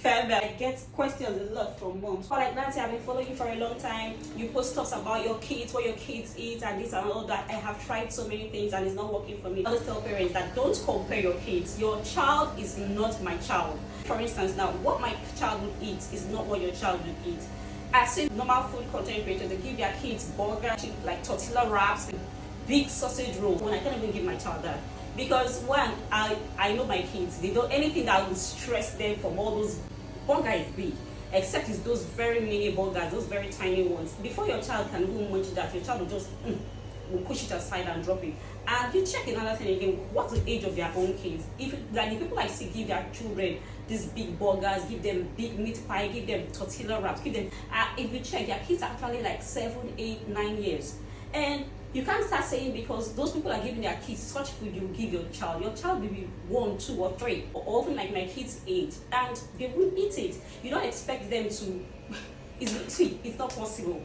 I get questions a lot from moms. But like Nancy, I've been following you for a long time. You post stuff about your kids, what your kids eat, and this and all that. I have tried so many things and it's not working for me. I always tell parents that don't compare your kids. Your child is not my child. For instance, now what my child would eat is not what your child would eat. I've seen normal food content creators, they give their kids burger, like tortilla wraps, big sausage roll. When I can't even give my child that. Because one, I know my kids, they don't anything that will stress them from all those burger is big, except it's those very mini burgers, those very tiny ones. Before your child can even munch that, your child will just will push it aside and drop it. And you check another thing again, what's the age of their own kids? If like the people I see give their children these big burgers, give them big meat pie, give them tortilla wraps, give them if you check, their kids are actually like 7, 8, 9 years. And you can't start saying because those people are giving their kids such food you give your child will be 1, 2, or 3, or even like my kids' age, and they won't eat it. You don't expect them to. It's not possible.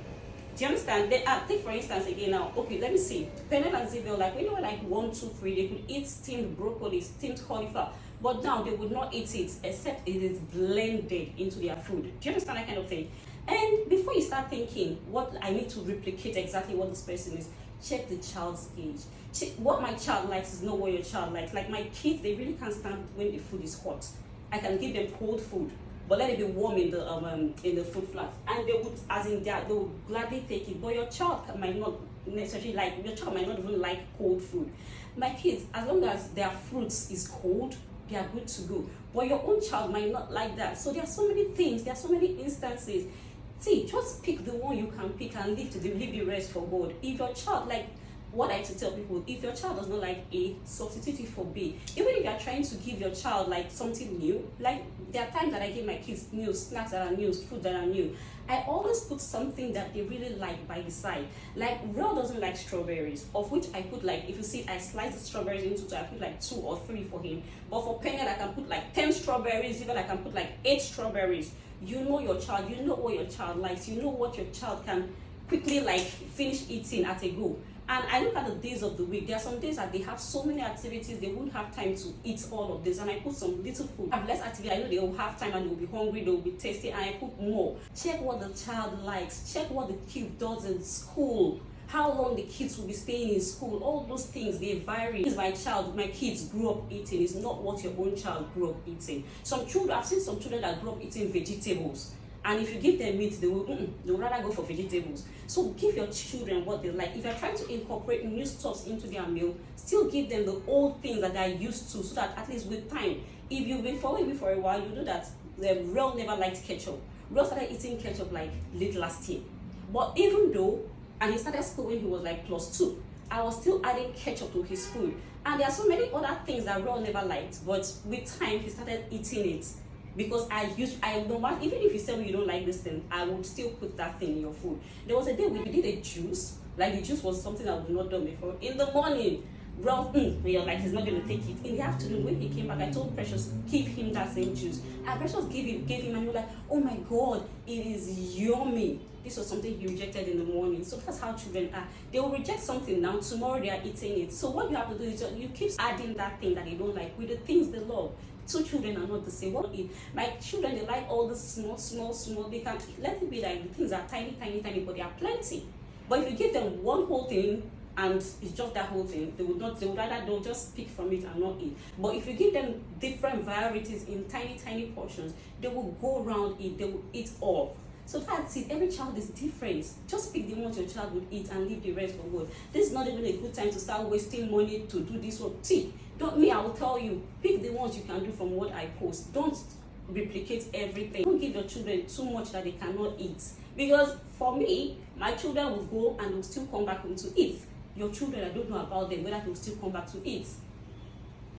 Do you understand? Then take for instance again now. Okay, let me see. Pernell and Zibel, like when they were like 1, 2, 3, they could eat steamed broccoli, steamed cauliflower, but now they would not eat it except it is blended into their food. Do you understand that kind of thing? And before you start thinking what I need to replicate exactly what this person is, check the child's age. Check what my child likes is not what your child likes. Like my kids, they really can't stand when the food is hot. I can give them cold food, but let it be warm in the food flat, and they would, as in that, they would gladly take it. But your child might not necessarily like. Your child might not even like cold food. My kids, as long as their fruits is cold, they are good to go. But your own child might not like that. So there are so many things. There are so many instances. See, just pick the one you can pick and leave the rest for God. If your child, like what I to tell people, if your child does not like A, substitute it for B. Even if you are trying to give your child like something new, like there are times that I give my kids new snacks that are new, food that are new. I always put something that they really like by the side. Like Real doesn't like strawberries, of which I put like, if you see, I slice the strawberries into two, I put like 2 or 3 for him. But for Pernell, I can put like 10 strawberries, even I can put like 8 strawberries. You know your child, you know what your child likes, you know what your child can quickly like finish eating at a go. And I look at the days of the week. There are some days that they have so many activities, they won't have time to eat all of this. And I put some little food. Have less activity, I know they will have time and they will be hungry, they will be tasty, and I put more. Check what the child likes, check what the kid does in school, how long the kids will be staying in school. All those things, they vary. My kids grew up eating is not what your own child grew up eating. Some children, I've seen some children that grew up eating vegetables, and if you give them meat, they will rather go for vegetables. So give your children what they like. If you're trying to incorporate new stuff into their meal, still give them the old things that they're used to, so that at least with time, if you've been following me for a while, you know that Real never liked ketchup. Real started eating ketchup like late last year. But even though, and he started school when he was like +2, I was still adding ketchup to his food. And there are so many other things that Real never liked, but with time, he started eating it. Because even if you tell me you don't like this thing, I would still put that thing in your food. There was a day we did a juice, like the juice was something I would not done before. In the morning, Ralph, you're like, he's not going to take it. In the afternoon, when he came back, I told Precious, give him that same juice. And Precious gave him, and he was like, oh my God, it is yummy. This was something he rejected in the morning. So that's how children are. They will reject something now, tomorrow they are eating it. So what you have to do is you keep adding that thing that they don't like with the things they love. 2 children are not the same. My children, they like all the small. They can let it be like the things are tiny, but they are plenty. But if you give them one whole thing and it's just that whole thing, they'll just pick from it and not eat. But if you give them different varieties in tiny portions, they will go around it, they will eat all. So that's it. Every child is different. Just pick the ones your child would eat and leave the rest for God. This is not even a good time to start wasting money to do this one. See, I will tell you, pick the ones you can do from what I post. Don't replicate everything. Don't give your children too much that they cannot eat. Because for me, my children will go and will still come back home to eat. Your children, I don't know about them, whether they will still come back to eat.